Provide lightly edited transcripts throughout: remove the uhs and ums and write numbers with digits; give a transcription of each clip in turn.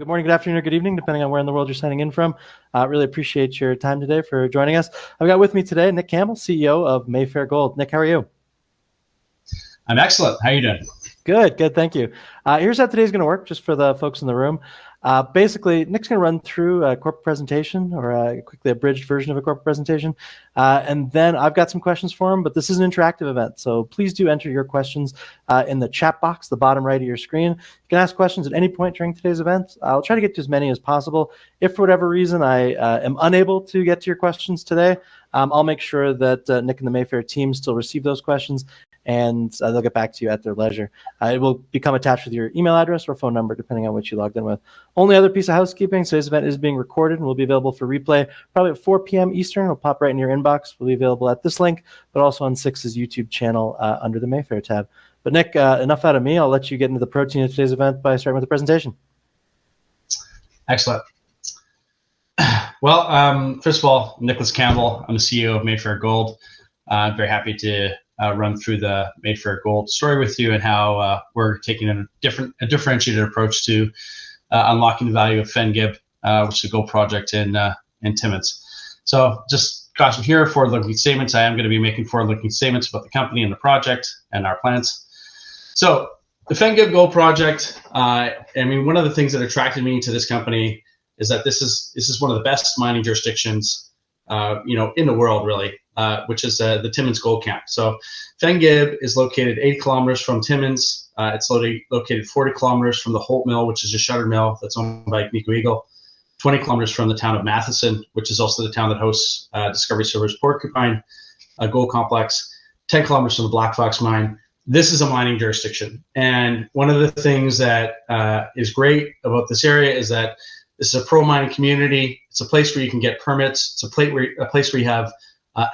morning, good afternoon, or good evening, depending on where in the world you're signing in from. Really appreciate your time today for joining us. I've got with me today Nick Campbell, CEO of Mayfair Gold. Nick, how are you? I'm excellent. How are you doing? Good, thank you. Here's how today's going to work, just for the folks in the room. Basically, Nick's going to run through a corporate presentation, or a quickly abridged version of a corporate presentation, and then I've got some questions for him, but this is an interactive event, so please do enter your questions in the chat box, the bottom right of your screen. You can ask questions at any point during today's event. I'll try to get to as many as possible. If for whatever reason I am unable to get to your questions today, I'll make sure that Nick and the Mayfair team still receive those questions, and they'll get back to you at their leisure. It will become attached with your email address or phone number, depending on which you logged in with. Only other piece of housekeeping, today's event is being recorded and will be available for replay probably at 4 p.m. Eastern. It'll pop right in your inbox. Will be available at this link, but also on Six's YouTube channel under the Mayfair tab. But Nick, enough out of me. I'll let you get into the protein of today's event by starting with the presentation. Excellent. Well, first of all, Nicholas Campbell. I'm the CEO of Mayfair Gold. I'm very happy to run through the Mayfair Gold story with you and how we're taking a differentiated approach to unlocking the value of Fenn-Gib, which is a gold project in Timmins. So just caution here, forward-looking statements. I am going to be making forward-looking statements about the company and the project and our plans. So the Fenn-Gib gold project, I mean, one of the things that attracted me to this company is that this is one of the best mining jurisdictions, in the world, really. Which is the Timmins Gold Camp. So Fenn-Gib is located 8 kilometers from Timmins. It's located 40 kilometers from the Holt Mill, which is a shuttered mill that's owned by Geological, 20 kilometers from the town of Matheson, which is also the town that hosts Discovery Silver's Porcupine gold complex, 10 kilometers from the Black Fox mine. This is a mining jurisdiction. And one of the things that is great about this area is that this is a pro-mining community. It's a place where you can get permits. It's a place where you have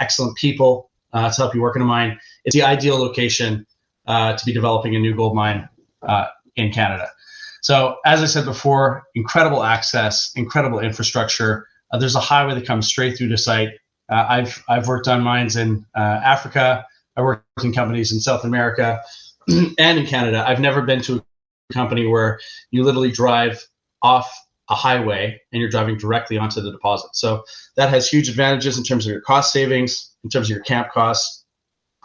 excellent people to help you work in a mine. It's the ideal location to be developing a new gold mine in Canada. So as I said before, incredible access, incredible infrastructure. There's a highway that comes straight through the site. I've worked on mines in Africa. I worked in companies in South America and in Canada. I've never been to a company where you literally drive off a highway and you're driving directly onto the deposit. So that has huge advantages in terms of your cost savings, in terms of your camp costs.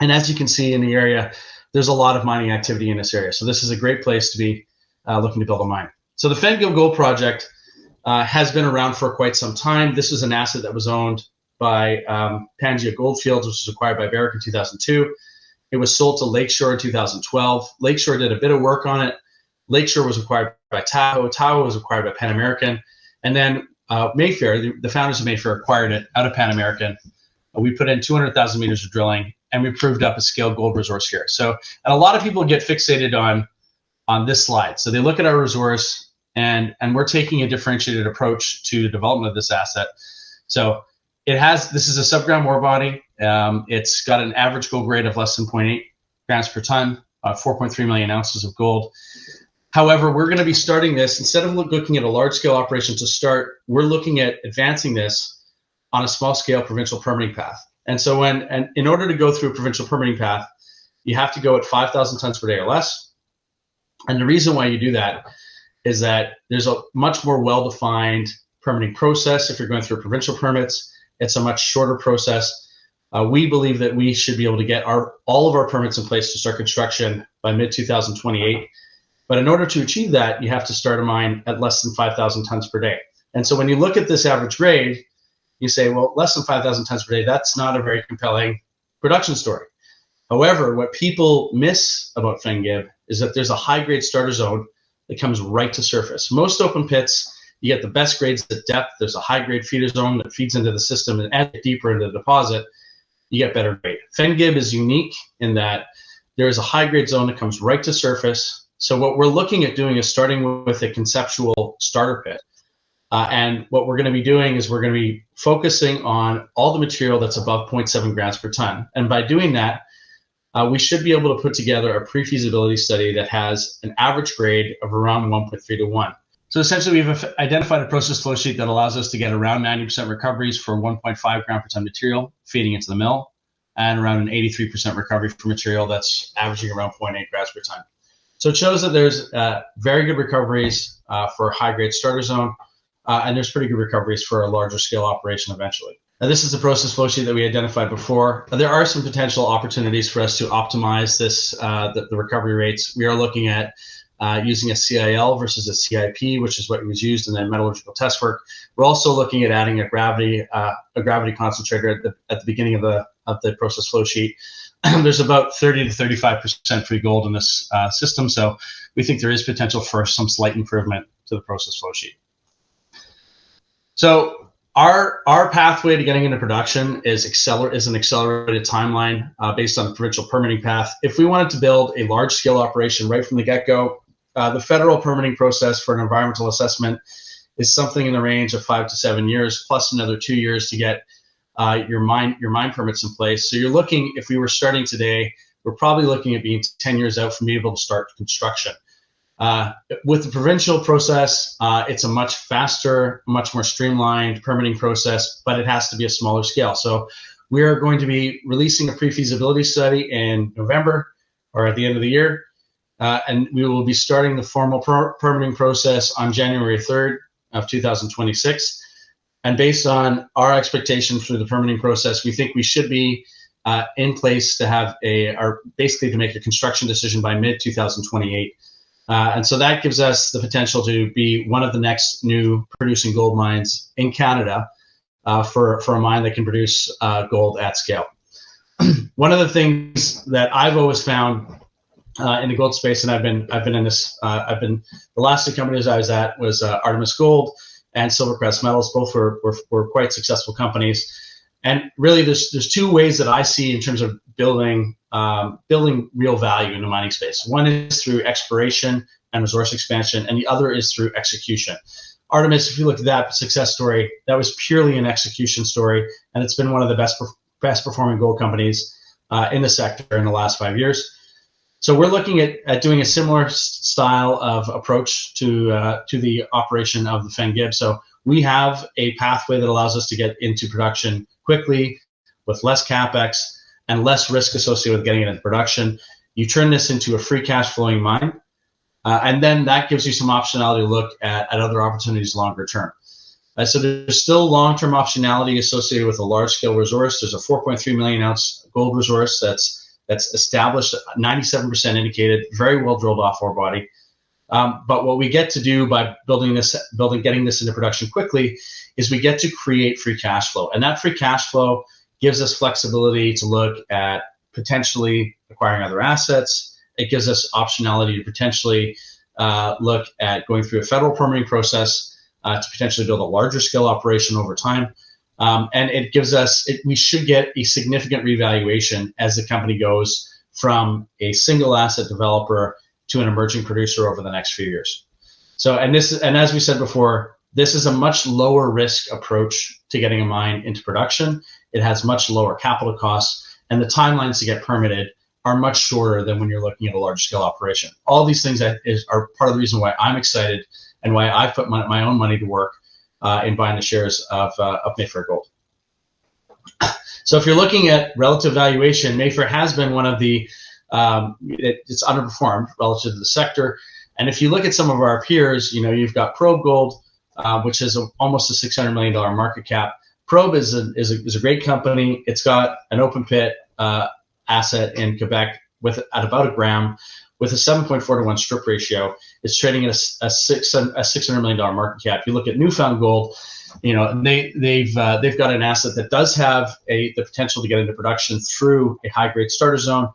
And as you can see in the area, there's a lot of mining activity in this area. So this is a great place to be looking to build a mine. So the Fenn-Gib Gold Project has been around for quite some time. This is an asset that was owned by Pangea Goldfields, which was acquired by Barrick in 2002. It was sold to Lakeshore in 2012. Lakeshore did a bit of work on it. Lakeshore was acquired by Tahoe. Tahoe was acquired by Pan American. And then Mayfair, the founders of Mayfair, acquired it out of Pan American. We put in 200,000 meters of drilling, and we proved up a scaled gold resource here. So, and a lot of people get fixated on this slide. So they look at our resource, and we're taking a differentiated approach to the development of this asset. So this is a sub-gram ore body. It's got an average gold grade of less than 0.8 grams per ton, 4.3 million ounces of gold. However, we're going to be starting this, instead of looking at a large-scale operation to start, we're looking at advancing this on a small-scale provincial permitting path. And so in order to go through a provincial permitting path, you have to go at 5,000 tons per day or less. And the reason why you do that is that there's a much more well-defined permitting process. If you're going through provincial permits, it's a much shorter process. We believe that we should be able to get all of our permits in place to start construction by mid-2028. But in order to achieve that, you have to start a mine at less than 5,000 tons per day. And so when you look at this average grade, you say, well, less than 5,000 tons per day, that's not a very compelling production story. However, what people miss about Fenn-Gib is that there's a high-grade starter zone that comes right to surface. Most open pits, you get the best grades at depth. There's a high-grade feeder zone that feeds into the system, and as you get deeper into the deposit, you get better grade. Fenn-Gib is unique in that there is a high-grade zone that comes right to surface. So what we're looking at doing is starting with a conceptual starter pit. And what we're going to be doing is we're going to be focusing on all the material that's above 0.7 grams per ton. And by doing that, we should be able to put together a pre-feasibility study that has an average grade of around 1.3 to 1. So essentially, we've identified a process flow sheet that allows us to get around 90% recoveries for 1.5 gram per ton material feeding into the mill, and around an 83% recovery for material that's averaging around 0.8 grams per ton. So it shows that there's very good recoveries for high-grade starter zone, and there's pretty good recoveries for a larger scale operation eventually. Now, this is the process flow sheet that we identified before. There are some potential opportunities for us to optimize this, the recovery rates. We are looking at using a CIL versus a CIP, which is what was used in the metallurgical test work. We're also looking at adding a gravity concentrator at the beginning of the process flow sheet. There's about 30 to 35% free gold in this system, so we think there is potential for some slight improvement to the process flow sheet. So our pathway to getting into production is an accelerated timeline based on the provincial permitting path. If we wanted to build a large-scale operation right from the get-go, the federal permitting process for an environmental assessment is something in the range of 5 to 7 years, plus another 2 years to get your mine permits in place. So you're looking, if we were starting today, we're probably looking at being 10 years out from being able to start construction. With the provincial process, it's a much faster, much more streamlined permitting process, but it has to be a smaller scale. So we are going to be releasing a pre-feasibility study in November or at the end of the year, and we will be starting the formal permitting process on January 3rd of 2026. And based on our expectation through the permitting process, we think we should be in place to have basically to make a construction decision by mid-2028. And so that gives us the potential to be one of the next new producing gold mines in Canada for a mine that can produce gold at scale. One of the things that I've always found in the gold space, and I've been in this, the last two companies I was at was Artemis Gold and Silvercrest Metals. Both were quite successful companies. And really, there's two ways that I see in terms of building real value in the mining space. One is through exploration and resource expansion, and the other is through execution. Artemis, if you look at that success story, that was purely an execution story, and it's been one of the best performing gold companies in the sector in the last 5 years. So we're looking at doing a similar style of approach to the operation of the Fenn-Gib. So we have a pathway that allows us to get into production quickly with less capex and less risk associated with getting it into production. You turn this into a free cash flowing mine, and then that gives you some optionality to look at other opportunities longer term. So there's still long-term optionality associated with a large-scale resource. There's a 4.3 million ounce gold resource that's established, 97% indicated, very well drilled off ore body. But what we get to do by getting this into production quickly is we get to create free cash flow. And that free cash flow gives us flexibility to look at potentially acquiring other assets. It gives us optionality to potentially look at going through a federal permitting process to potentially build a larger scale operation over time. And it gives us, we should get a significant revaluation as the company goes from a single asset developer to an emerging producer over the next few years. So, and as we said before, this is a much lower risk approach to getting a mine into production. It has much lower capital costs, and the timelines to get permitted are much shorter than when you're looking at a large scale operation. All these things are part of the reason why I'm excited and why I put my own money to work in buying the shares of Mayfair Gold. So if you're looking at relative valuation, Mayfair has been one of the, it's underperformed relative to the sector. And if you look at some of our peers, you've got Probe Gold, which is almost a $600 million market cap. Probe is a great company. It's got an open pit asset in Quebec at about a gram with a 7.4 to 1 strip ratio. It's trading at a $600 million market cap. You look at Newfound Gold, they've got an asset that does have the potential to get into production through a high grade starter zone.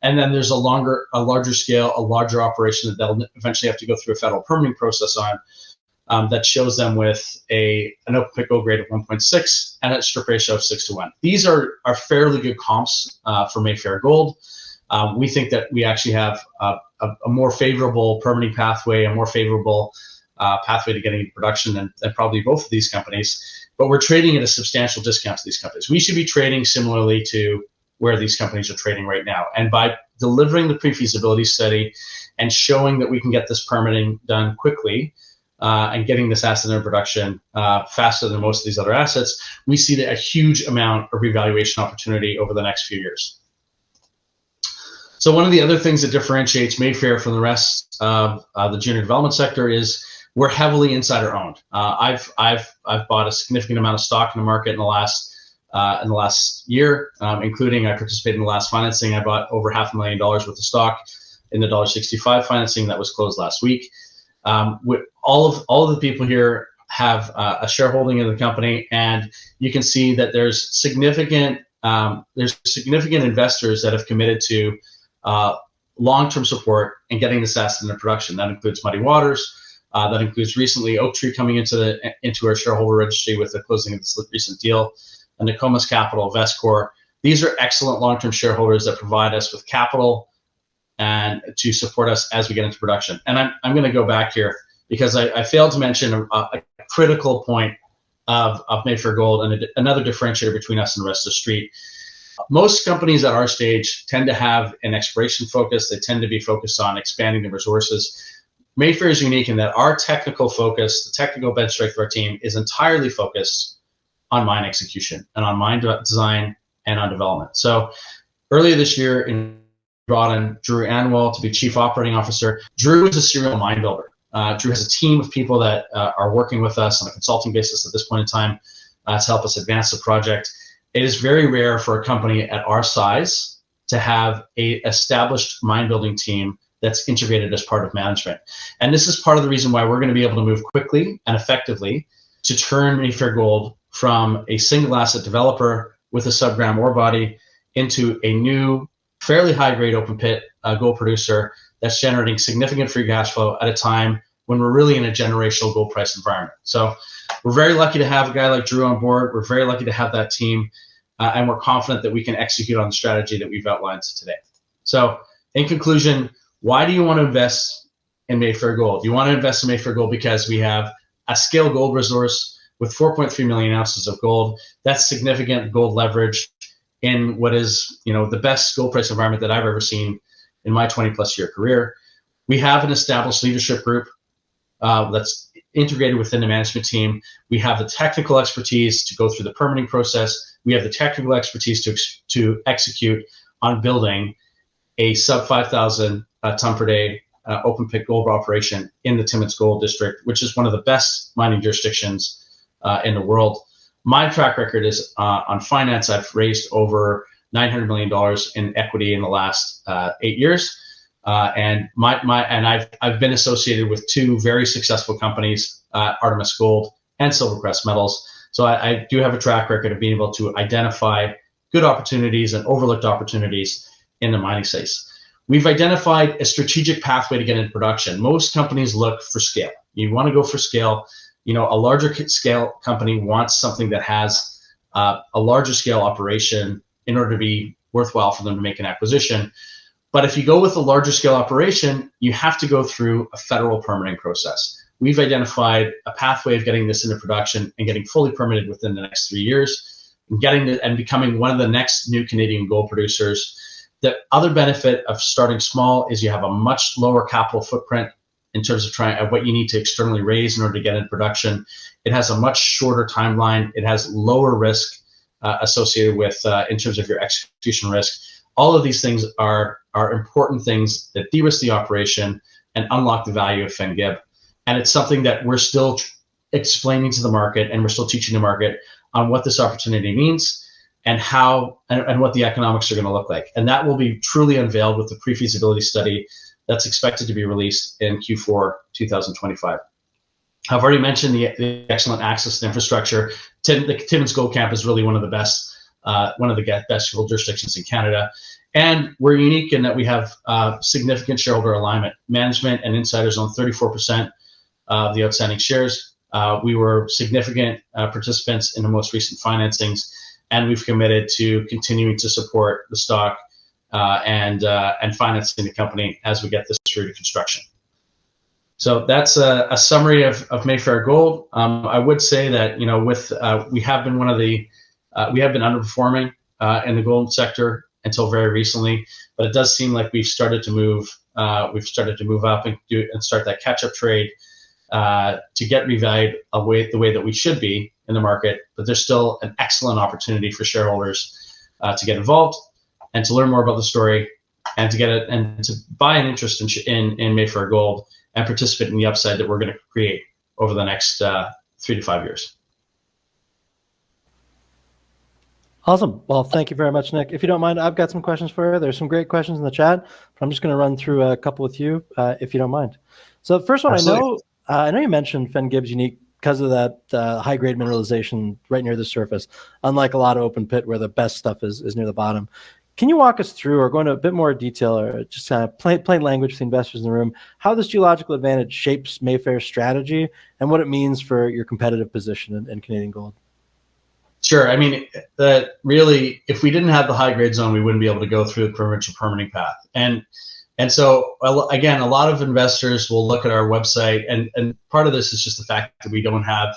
And then there's a larger scale, a larger operation that they'll eventually have to go through a federal permitting process on that shows them with an open pit gold grade of 1.6 and a strip ratio of 6 to 1. These are fairly good comps for Mayfair Gold. We think that we actually have a more favorable permitting pathway, a more favorable pathway to getting into production than probably both of these companies. But we're trading at a substantial discount to these companies. We should be trading similarly to where these companies are trading right now. And by delivering the pre-feasibility study and showing that we can get this permitting done quickly and getting this asset into production faster than most of these other assets, we see a huge amount of revaluation opportunity over the next few years. So one of the other things that differentiates Mayfair from the rest of the junior development sector is we're heavily insider owned. I've bought a significant amount of stock in the market in the last year, including I participated in the last financing. I bought over $500,000 worth of stock in the $1.65 financing that was closed last week. All of the people here have a shareholding in the company, and you can see that there's significant investors that have committed to long-term support in getting this asset into production. That includes Muddy Waters. That includes recently Oaktree coming into our shareholder registry with the closing of this recent deal, and Nokomis Capital, Vestcor. These are excellent long-term shareholders that provide us with capital and to support us as we get into production. And I'm going to go back here because I failed to mention a critical point of Mayfair Gold and another differentiator between us and the rest of the street. Most companies at our stage tend to have an exploration focus. They tend to be focused on expanding the resources. Mayfair is unique in that our technical focus, the technical bench strength of our team, is entirely focused on mine execution and on mine design and on development. So earlier this year, we brought in Drew Anwell to be Chief Operating Officer. Drew is a serial mine builder. Drew has a team of people that are working with us on a consulting basis at this point in time to help us advance the project. It is very rare for a company at our size to have a established mine building team that's integrated as part of management. And this is part of the reason why we're going to be able to move quickly and effectively to turn Mayfair Gold from a single asset developer with a sub-gram ore body into a new, fairly high-grade open pit gold producer that's generating significant free cash flow at a time when we're really in a generational gold price environment. So we're very lucky to have a guy like Drew on board. We're very lucky to have that team, and we're confident that we can execute on the strategy that we've outlined today. So in conclusion, why do you want to invest in Mayfair Gold? You want to invest in Mayfair Gold because we have a scale gold resource with 4.3 million ounces of gold. That's significant gold leverage in what is, the best gold price environment that I've ever seen in my 20+ year career. We have an established leadership group that's integrated within the management team. We have the technical expertise to go through the permitting process. We have the technical expertise to execute on building a sub 5,000 ton per day open pit gold operation in the Timmins Gold District, which is one of the best mining jurisdictions in the world. My track record is on finance. I've raised over $900 million in equity in the last 8 years. And I've been associated with two very successful companies, Artemis Gold and Silvercrest Metals. So I do have a track record of being able to identify good opportunities and overlooked opportunities in the mining space. We've identified a strategic pathway to get into production. Most companies look for scale. You want to go for scale. A larger scale company wants something that has a larger scale operation in order to be worthwhile for them to make an acquisition. But if you go with a larger scale operation, you have to go through a federal permitting process. We've identified a pathway of getting this into production and getting fully permitted within the next 3 years, and becoming one of the next new Canadian gold producers. The other benefit of starting small is you have a much lower capital footprint in terms of what you need to externally raise in order to get into production. It has a much shorter timeline. It has lower risk associated with in terms of your execution risk. All of these things are important things that de-risk the operation and unlock the value of Fenn-Gib. And it's something that we're still explaining to the market, and we're still teaching the market on what this opportunity means and how and what the economics are going to look like. And that will be truly unveiled with the pre-feasibility study that's expected to be released in Q4 2025. I've already mentioned the excellent access to infrastructure. The Timmins Gold Camp is really one of the best gold jurisdictions in Canada. And we're unique in that we have significant shareholder alignment. Management and insiders own 34% of the outstanding shares. We were significant participants in the most recent financings, and we've committed to continuing to support the stock and financing the company as we get this through to construction. So that's a summary of Mayfair Gold. I would say that we have been underperforming in the gold sector until very recently, but it does seem like we've started to move up and start that catch-up trade to get revalued the way that we should be in the market. But there's still an excellent opportunity for shareholders to get involved and to learn more about the story. and to get it and to buy an interest in Mayfair Gold and participate in the upside that we're going to create over the next 3 to 5 years. Awesome. Well, thank you very much, Nick. If you don't mind, I've got some questions for you. There's some great questions in the chat, but I'm just going to run through a couple with you, if you don't mind. So the first one, Absolutely. I know you mentioned Fenn-Gib's unique because of that high-grade mineralization right near the surface, unlike a lot of open pit where the best stuff is near the bottom. Can you walk us through, or go into a bit more detail, or just kind of plain language to the investors in the room, how this geological advantage shapes Mayfair's strategy and what it means for your competitive position in Canadian gold? Sure. I mean, really, if we didn't have the high grade zone, we wouldn't be able to go through the provincial permitting path. And so, again, a lot of investors will look at our website, and part of this is just the fact that we don't have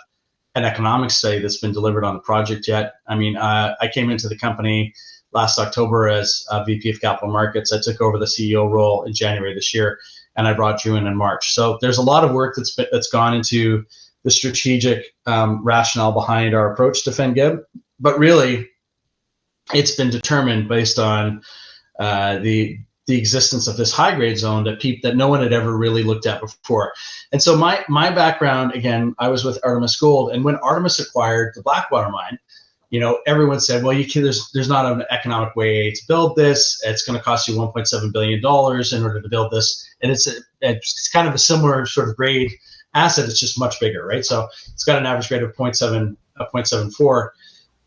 an economic study that's been delivered on the project yet. I mean, I came into the company last October as VP of Capital Markets. I took over the CEO role in January this year, and I brought you in March. So there's a lot of work that's gone into the strategic rationale behind our approach to Fenn-Gib, but really, it's been determined based on the existence of this high grade zone that no one had ever really looked at before. And so my background, again, I was with Artemis Gold, and when Artemis acquired the Blackwater mine, everyone said, well, there's not an economic way to build this. It's going to cost you $1.7 billion in order to build this, and it's kind of a similar sort of grade asset. It's just much bigger, right? So it's got an average grade of 0.74.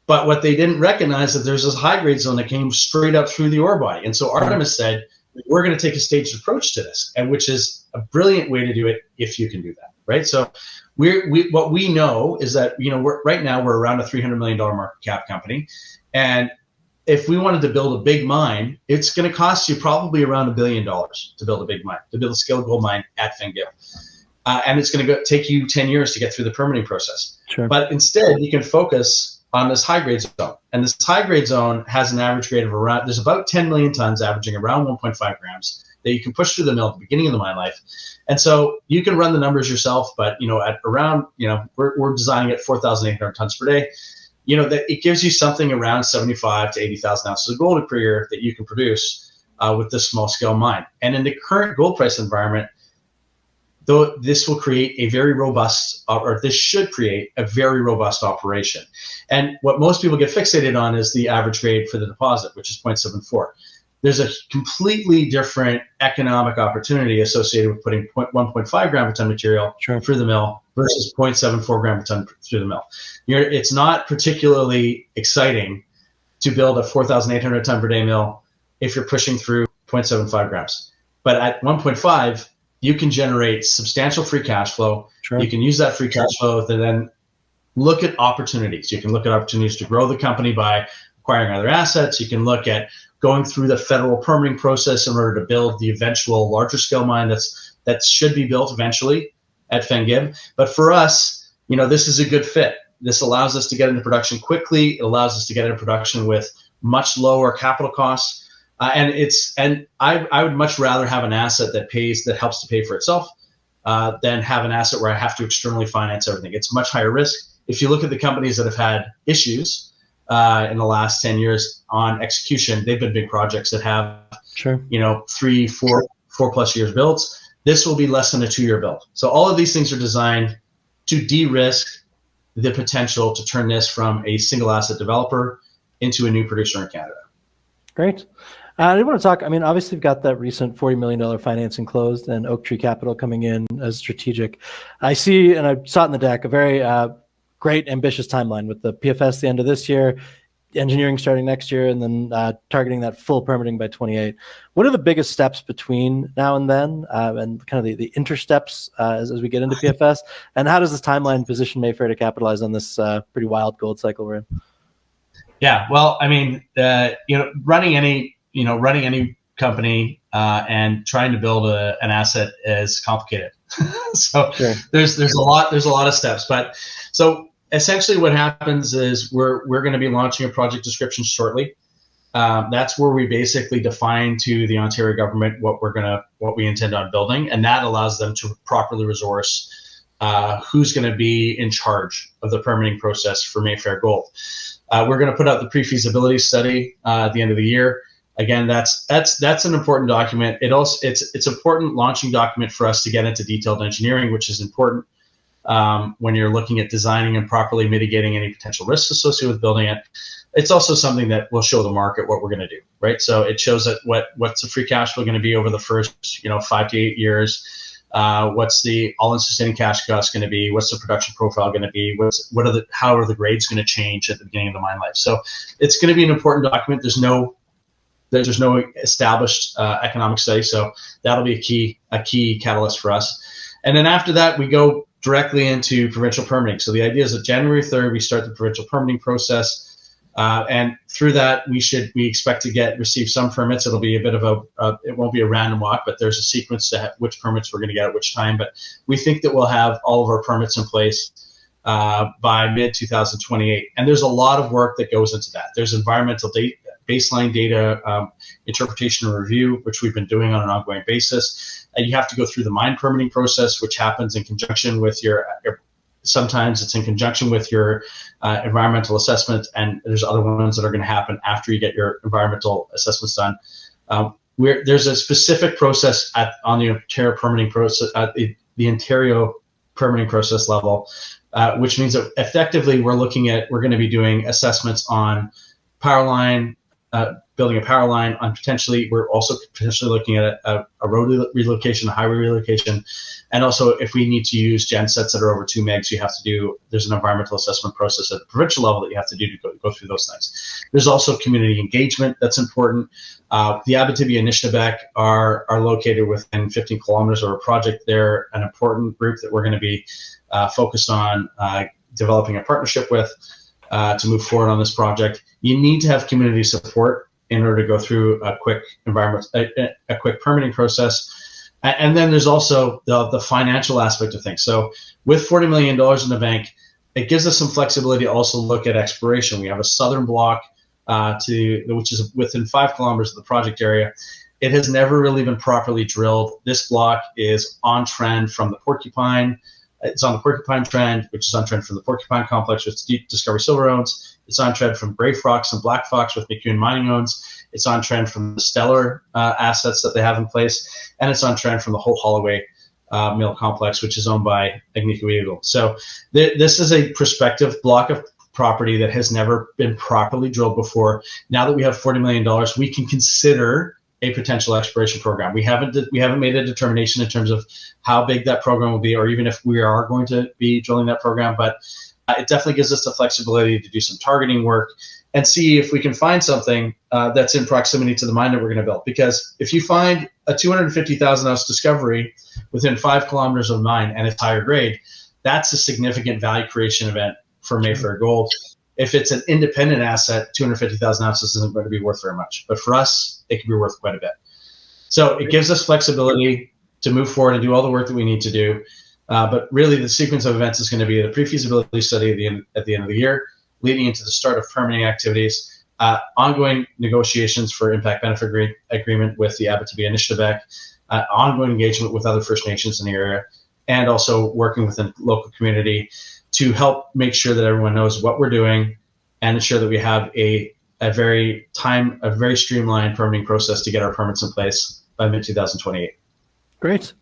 But what they didn't recognize that there's this high grade zone that came straight up through the ore body. And so Artemis said, we're going to take a staged approach to this, and which is a brilliant way to do it if you can do that, right? So what we know is that right now we're around a $300 million market cap company, and if we wanted to build a big mine, it's going to cost you probably around $1 billion to build a big mine, to build a scaled gold mine at Fenn-Gib. And it's going to take you 10 years to get through the permitting process. Sure. But instead, you can focus on this high-grade zone. And this high-grade zone has an average grade of there's about 10 million tons, averaging around 1.5 grams, that you can push through the mill at the beginning of the mine life. And so you can run the numbers yourself, but, at around, we're designing at 4,800 tons per day. That it gives you something around 75 to 80,000 ounces of gold per year that you can produce with this small-scale mine. And in the current gold price environment, though, this will create a very robust, or this should create a very robust operation. And what most people get fixated on is the average grade for the deposit, which is 0.74. There's a completely different economic opportunity associated with putting 1.5 gram per ton material through the mill versus 0.74 gram per ton through the mill. It's not particularly exciting to build a 4,800 ton per day mill if you're pushing through 0.75 grams. But at 1.5, you can generate substantial free cash flow. Sure. You can use that free cash flow to then look at opportunities. You can look at opportunities to grow the company by acquiring other assets. You can look at going through the federal permitting process in order to build the eventual larger scale mine that should be built eventually at Fenn-Gib. But for us, this is a good fit. This allows us to get into production quickly. It allows us to get into production with much lower capital costs. And I would much rather have an asset that helps to pay for itself than have an asset where I have to externally finance everything. It's much higher risk. If you look at the companies that have had issues in the last 10 years on execution, they've been big projects that have 3, 4 plus years builds. This will be less than a 2-year build. So all of these things are designed to de-risk the potential to turn this from a single asset developer into a new producer in Canada. Great. I want to talk, obviously we've got that recent $40 million financing closed and Oak Tree Capital coming in as strategic. I see, and I saw it in the deck, a very great, ambitious timeline with the PFS the end of this year, engineering starting next year, and then targeting that full permitting by 28. What are the biggest steps between now and then, and kind of the intersteps as we get into PFS? And how does this timeline position Mayfair to capitalize on this pretty wild gold cycle we're in? Yeah, well, running any company and trying to build an asset is complicated. So sure. There's a lot of steps. But so essentially what happens is we're going to be launching a project description shortly. That's where we basically define to the Ontario government what we intend on building, and that allows them to properly resource who's going to be in charge of the permitting process for Mayfair Gold. We're going to put out the pre-feasibility study at the end of the year. Again, that's an important document. It's important launching document for us to get into detailed engineering, which is important when you're looking at designing and properly mitigating any potential risks associated with building it. It's also something that will show the market what we're going to do, right? So it shows that what's the free cash flow going to be over the first 5 to 8 years. What's the all-in sustaining cash cost going to be? What's the production profile going to be? How are the grades going to change at the beginning of the mine life? So it's going to be an important document. There's no established economic study, so that'll be a key catalyst for us. And then after that, we go directly into provincial permitting. So the idea is that January 3rd, we start the provincial permitting process. And through that, we expect to receive some permits. It'll be a bit of it won't be a random walk, but there's a sequence to which permits we're going to get at which time. But we think that we'll have all of our permits in place by mid-2028. And there's a lot of work that goes into that. There's environmental baseline data interpretation and review, which we've been doing on an ongoing basis. And you have to go through the mine permitting process, which happens in conjunction with sometimes it's in conjunction with your environmental assessment, and there's other ones that are going to happen after you get your environmental assessments done. There's a specific process on the Ontario permitting process at the Ontario permitting process level, which means that effectively we're going to be doing assessments on power line, building a power line, we're also potentially looking at a road relocation, a highway relocation, and also if we need to use gensets that are over 2 megs, there's an environmental assessment process at the provincial level that you have to do to go through those things. There's also community engagement that's important. The Abitibi and Anishinaabe are located within 15 kilometers of our project. They're an important group that we're going to be focused on developing a partnership with to move forward on this project. You need to have community support in order to go through a quick permitting process. And then there's also the financial aspect of things. So with $40 million in the bank, it gives us some flexibility to also look at exploration. We have a southern block which is within 5 kilometers of the project area. It has never really been properly drilled. This block is on trend from the Porcupine. It's on the Porcupine trend, which is on trend from the Porcupine complex, which Deep Discovery Silver owns. It's on trend from Grey Fox and Black Fox, which McEwen Mining owns. It's on trend from the Stellar assets that they have in place. And it's on trend from the whole Holloway mill complex, which is owned by Agnico Eagle. So this is a prospective block of property that has never been properly drilled before. Now that we have $40 million, we can consider a potential exploration program. We haven't made a determination in terms of how big that program will be, or even if we are going to be drilling that program, but it definitely gives us the flexibility to do some targeting work and see if we can find something that's in proximity to the mine that we're going to build. Because if you find a 250,000 ounce discovery within 5 kilometers of the mine and it's higher grade, that's a significant value creation event for Mayfair Gold. If it's an independent asset, 250,000 ounces isn't going to be worth very much. But for us, it can be worth quite a bit. So it gives us flexibility to move forward and do all the work that we need to do. But really, the sequence of events is going to be the pre-feasibility study at the end of the year, leading into the start of permitting activities, ongoing negotiations for impact benefit agreement with the Abitibi and Anishinaabe, ongoing engagement with other First Nations in the area, and also working with the local community to help make sure that everyone knows what we're doing and ensure that we have a very streamlined permitting process to get our permits in place by mid-2028. Great.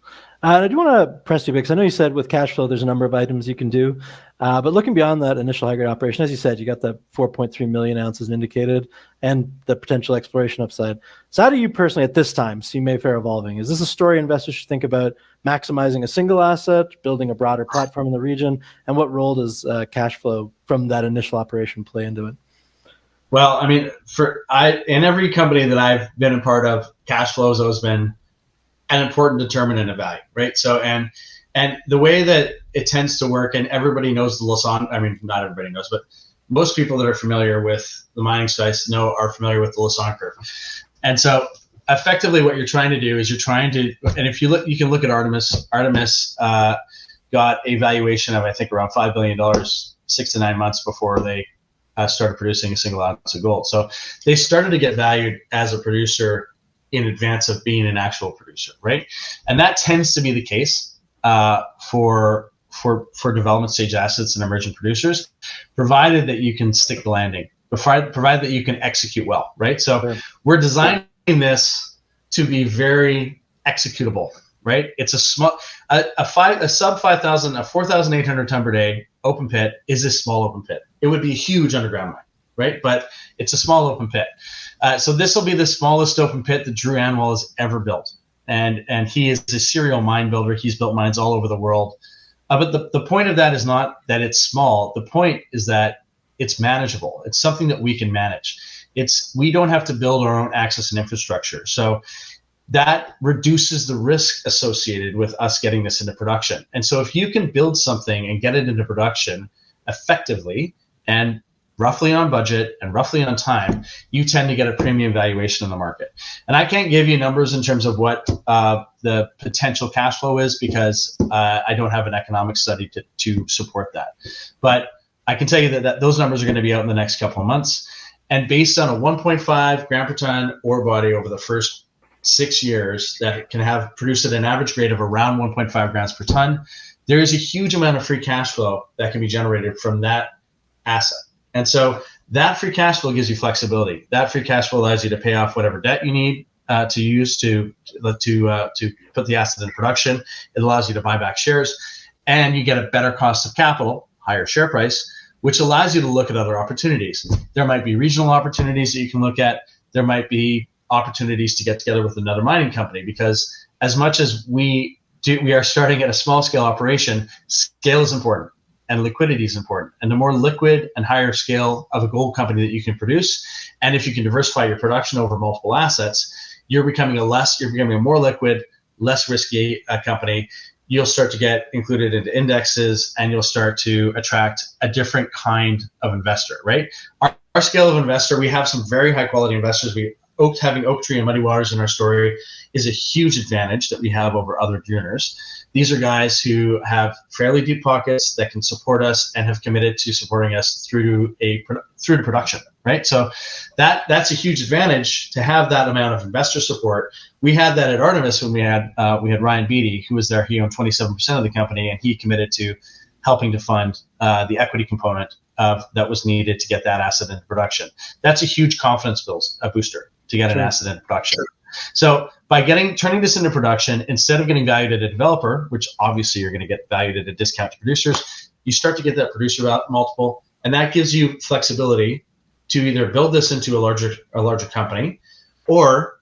I do want to press you because I know you said with cash flow, there's a number of items you can do. But looking beyond that initial high-grade operation, as you said, you got the 4.3 million ounces indicated and the potential exploration upside. So how do you personally at this time see Mayfair evolving? Is this a story investors should think about maximizing a single asset, building a broader platform in the region? And what role does cash flow from that initial operation play into it? Well, I mean, in every company that I've been a part of, cash flow has always been an important determinant of value, right? So, and the way that it tends to work, and everybody knows the Lassonde, I mean, not everybody knows, but most people that are familiar with the mining space are familiar with the Lassonde curve. And so effectively what you're trying to do is and if you look, you can look at Artemis. Artemis got a valuation of, I think, around $5 billion 6 to 9 months before they started producing a single ounce of gold. So they started to get valued as a producer in advance of being an actual producer, right? And that tends to be the case for development stage assets and emerging producers, provided that you can stick the landing, provided that you can execute well, right? So we're designing this to be very executable, right? It's a small, a sub 5,000, a 4,800 ton per day open pit is a small open pit. It would be a huge underground mine, right? But it's a small open pit. So this will be the smallest open pit that Drew Anwell has ever built. And he is a serial mine builder. He's built mines all over the world. But the point of that is not that it's small. The point is that it's manageable. It's something that we can manage. We don't have to build our own access and infrastructure. So that reduces the risk associated with us getting this into production. And so if you can build something and get it into production effectively and roughly on budget and roughly on time, you tend to get a premium valuation in the market. And I can't give you numbers in terms of what the potential cash flow is because I don't have an economic study to support that. But I can tell you that those numbers are going to be out in the next couple of months. And based on a 1.5 gram per ton ore body over the first 6 years that can have produced at an average grade of around 1.5 grams per ton, there is a huge amount of free cash flow that can be generated from that asset. And so that free cash flow gives you flexibility. That free cash flow allows you to pay off whatever debt you need to use to put the asset in production. It allows you to buy back shares, and you get a better cost of capital, higher share price, which allows you to look at other opportunities. There might be regional opportunities that you can look at. There might be opportunities to get together with another mining company, because as much as we are starting at a small scale operation, scale is important. And liquidity is important. And the more liquid and higher scale of a gold company that you can produce, and if you can diversify your production over multiple assets, you're becoming a more liquid, less risky company. You'll start to get included into indexes, and you'll start to attract a different kind of investor, right? Our scale of investor, we have some very high quality investors. Having Oaktree and Muddy Waters in our story is a huge advantage that we have over other juniors. These are guys who have fairly deep pockets that can support us and have committed to supporting us through to production, right? So that's a huge advantage to have that amount of investor support. We had that at Artemis when we had Ryan Beatty, who was there. He owned 27% of the company, and he committed to helping to fund the equity component that was needed to get that asset into production. That's a huge confidence booster to get an asset into production. So by turning this into production, instead of getting valued at a developer, which obviously you're going to get valued at a discount to producers, you start to get that producer multiple, and that gives you flexibility to either build this into a larger company, or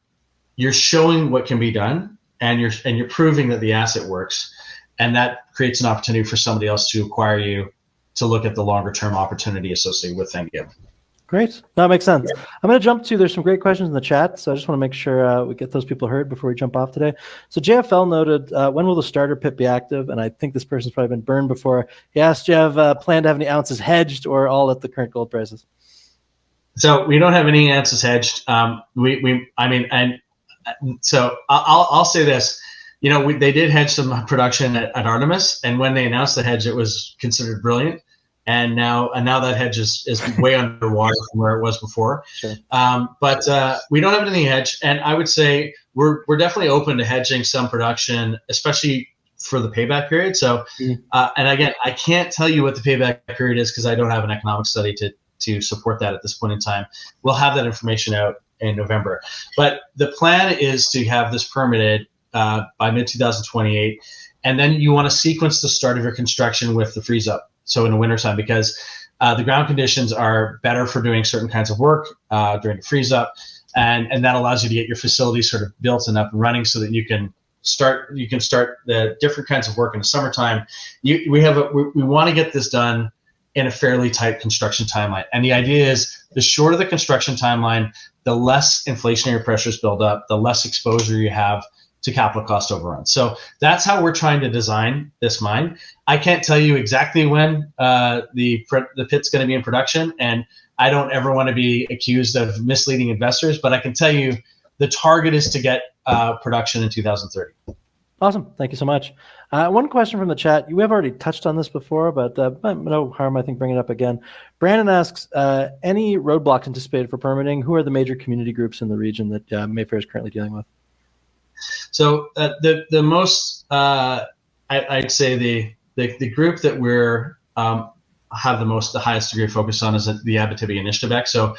you're showing what can be done, and you're proving that the asset works, and that creates an opportunity for somebody else to acquire you to look at the longer term opportunity associated with Fenn-Gib. Great. That makes sense. I'm going to jump to, there's some great questions in the chat, so I just want to make sure we get those people heard before we jump off today. So JFL noted, when will the starter pit be active? And I think this person's probably been burned before. He asked, do you have plan to have any ounces hedged, or all at the current gold prices? So we don't have any ounces hedged. So I'll say this. They did hedge some production at Artemis, and when they announced the hedge, it was considered brilliant. And now that hedge is way underwater from where it was before. Sure. But we don't have anything hedged, and I would say we're definitely open to hedging some production, especially for the payback period. So, and again, I can't tell you what the payback period is because I don't have an economic study to support that at this point in time. We'll have that information out in November. But the plan is to have this permitted by mid-2028, and then you want to sequence the start of your construction with the freeze up. So in the wintertime, because the ground conditions are better for doing certain kinds of work during the freeze up, and that allows you to get your facility sort of built and up and running so that you can start the different kinds of work in the summertime. We want to get this done in a fairly tight construction timeline, and the idea is the shorter the construction timeline, the less inflationary pressures build up, the less exposure you have to capital cost overruns. So that's how we're trying to design this mine. I can't tell you exactly when the pit's going to be in production, and I don't ever want to be accused of misleading investors, but I can tell you the target is to get production in 2030. Awesome. Thank you so much. One question from the chat. You have already touched on this before, but no harm, I think, bringing it up again. Brandon asks, any roadblocks anticipated for permitting? Who are the major community groups in the region that Mayfair is currently dealing with? So the most, I'd say the group that we're have the highest degree of focus on is the Abitibi and Nishnabek. So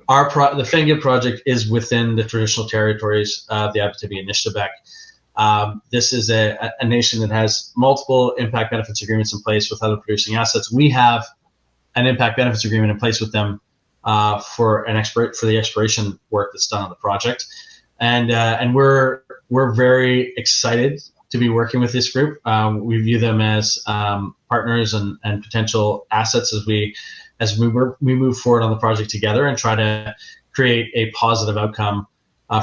the Fenn-Gib project is within the traditional territories of the Abitibi and Nishnabek. This is a nation that has multiple impact benefits agreements in place with other producing assets. We have an impact benefits agreement in place with them for the exploration work that's done on the project, and we're very excited to be working with this group. We view them as partners and potential assets as we move forward on the project together and try to create a positive outcome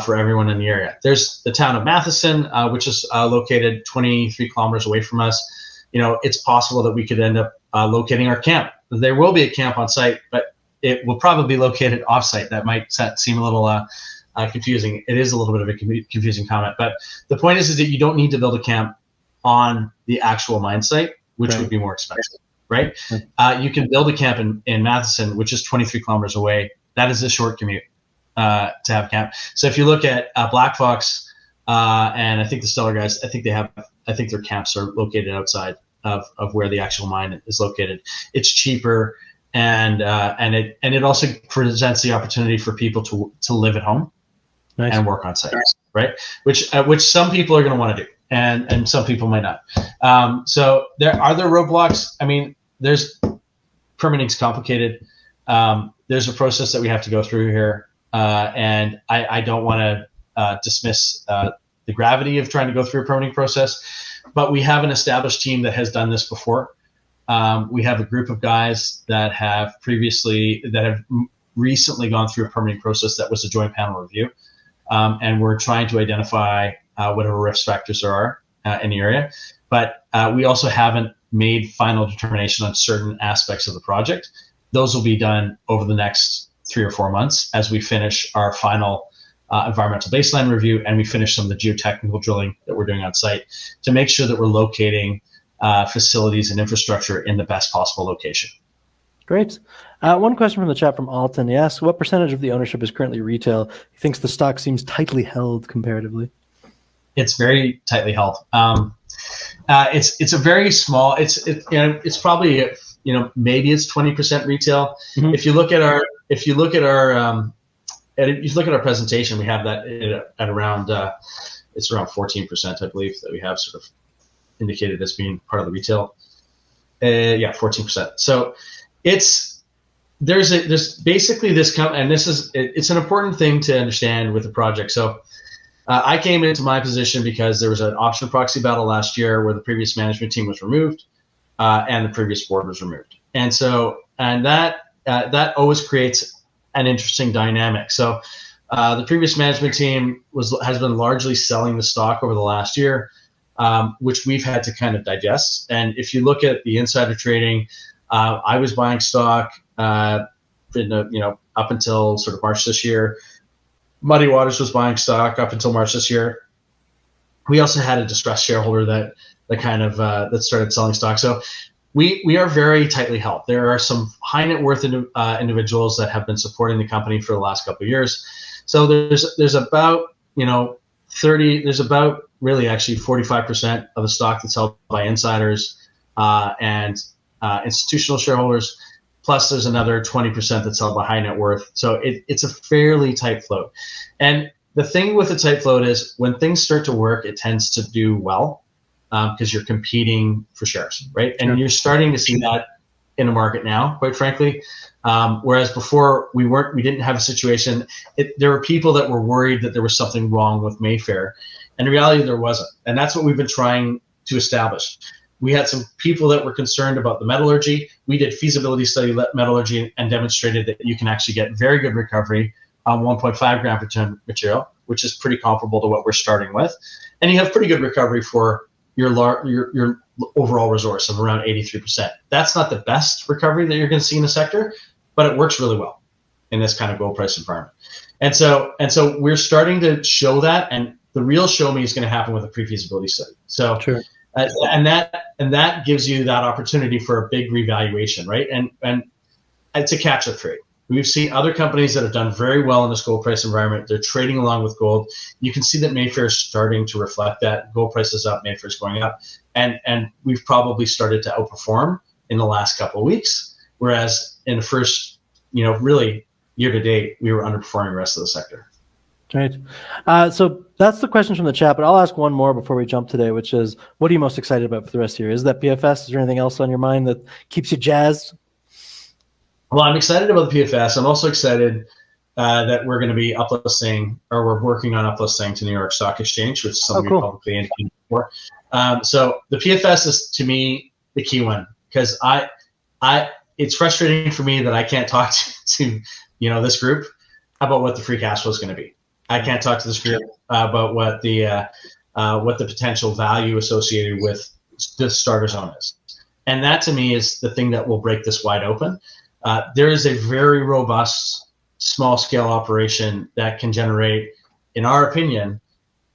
for everyone in the area. There's the town of Matheson, which is located 23 kilometers away from us. It's possible that we could end up locating our camp. There will be a camp on site, but it will probably be located off-site. That might seem a little confusing. It is a little bit of a confusing comment, but the point is that you don't need to build a camp on the actual mine site, which would be more expensive, right? You can build a camp in Matheson, which is 23 kilometers away. That is a short commute to have camp. So if you look at Black Fox and I think the Stellar guys, I think their camps are located outside of where the actual mine is located. It's cheaper, and it also presents the opportunity for people to live at home. Nice. And work on site, right? Which some people are going to want to do, and some people might not. So there roadblocks. I mean, permitting's complicated. There's a process that we have to go through here, and I don't want to dismiss the gravity of trying to go through a permitting process, but we have an established team that has done this before. We have a group of guys that have recently gone through a permitting process that was a joint panel review. And we're trying to identify whatever risk factors there are in the area. But we also haven't made final determination on certain aspects of the project. Those will be done over the next 3 or 4 months as we finish our final environmental baseline review, and we finish some of the geotechnical drilling that we're doing on site to make sure that we're locating facilities and infrastructure in the best possible location. Great. One question from the chat from Alton. He asks, what percentage of the ownership is currently retail? He thinks the stock seems tightly held comparatively. It's very tightly held. It's a very small. It's probably maybe it's 20% retail. Mm-hmm. If you look at our presentation, we have that at around it's around 14%, I believe, that we have sort of indicated as being part of the retail. 14%. So there's basically this and it's an important thing to understand with the project. So I came into my position because there was an option proxy battle last year where the previous management team was removed and the previous board was removed, and that always creates an interesting dynamic. So the previous management team has been largely selling the stock over the last year, which we've had to kind of digest. And if you look at the insider trading, I was buying stock, up until sort of March this year. Muddy Waters was buying stock up until March this year. We also had a distressed shareholder that started selling stock. So we are very tightly held. There are some high net worth individuals that have been supporting the company for the last couple of years. So there's about 45% of the stock that's held by insiders and institutional shareholders, plus there's another 20% that's held by high net worth. So it's a fairly tight float. And the thing with a tight float is when things start to work, it tends to do well because you're competing for shares, right? And you're starting to see that in the market now, quite frankly. Whereas before we didn't have a situation. There were people that were worried that there was something wrong with Mayfair, and in reality there wasn't. And that's what we've been trying to establish. We had some people that were concerned about the metallurgy. We did feasibility study metallurgy and demonstrated that you can actually get very good recovery on 1.5 gram per ton material, which is pretty comparable to what we're starting with. And you have pretty good recovery for your overall resource of around 83%. That's not the best recovery that you're going to see in the sector, but it works really well in this kind of gold price environment. And so we're starting to show that, and the real show me is going to happen with a pre-feasibility study. So, sure. And that gives you that opportunity for a big revaluation, right? And it's a catch-up trade. We've seen other companies that have done very well in this gold price environment. They're trading along with gold. You can see that Mayfair is starting to reflect that. Gold price is up, Mayfair is going up, and we've probably started to outperform in the last couple of weeks. whereas in the first, really year to date, we were underperforming the rest of the sector. Right. So that's the questions from the chat, but I'll ask one more before we jump today, which is, what are you most excited about for the rest of the year? Is that PFS? Is there anything else on your mind that keeps you jazzed? Well, I'm excited about the PFS. I'm also excited that we're going to be uplisting, or we're working on uplisting to New York Stock Exchange, which is something we publicly indicated before. So the PFS is, to me, the key one, because it's frustrating for me that I can't talk to this group about what the free cash flow is going to be. I can't talk to this group about what the potential value associated with the starter zone is. And that, to me, is the thing that will break this wide open. There is a very robust small-scale operation that can generate, in our opinion,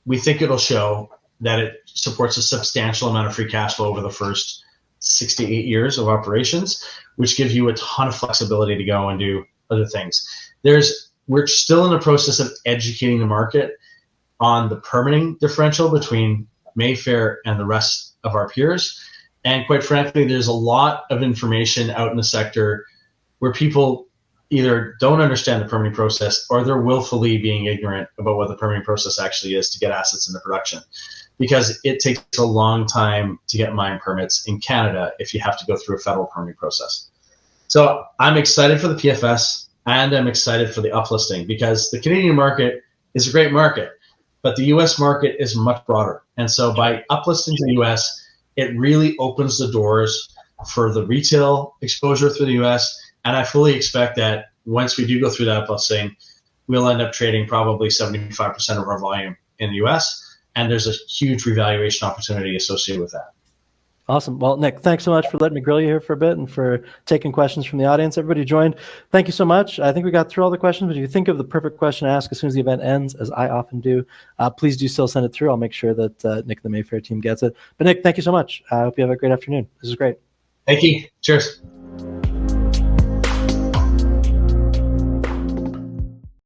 we think it'll show that it supports a substantial amount of free cash flow over the first 6 to 8 years of operations, which gives you a ton of flexibility to go and do other things. We're still in the process of educating the market on the permitting differential between Mayfair and the rest of our peers. And quite frankly, there's a lot of information out in the sector where people either don't understand the permitting process, or they're willfully being ignorant about what the permitting process actually is to get assets into production. Because it takes a long time to get mine permits in Canada if you have to go through a federal permitting process. So I'm excited for the PFS, and I'm excited for the uplisting, because the Canadian market is a great market, but the US market is much broader. And so by uplisting to the US, it really opens the doors for the retail exposure through the US. And I fully expect that once we do go through that uplisting, we'll end up trading probably 75% of our volume in the US. And there's a huge revaluation opportunity associated with that. Awesome. Well, Nick, thanks so much for letting me grill you here for a bit and for taking questions from the audience. Everybody joined. Thank you so much. I think we got through all the questions, but if you think of the perfect question to ask as soon as the event ends, as I often do, please do still send it through. I'll make sure that Nick and the Mayfair team gets it. But Nick, thank you so much. I hope you have a great afternoon. This is great. Thank you. Cheers.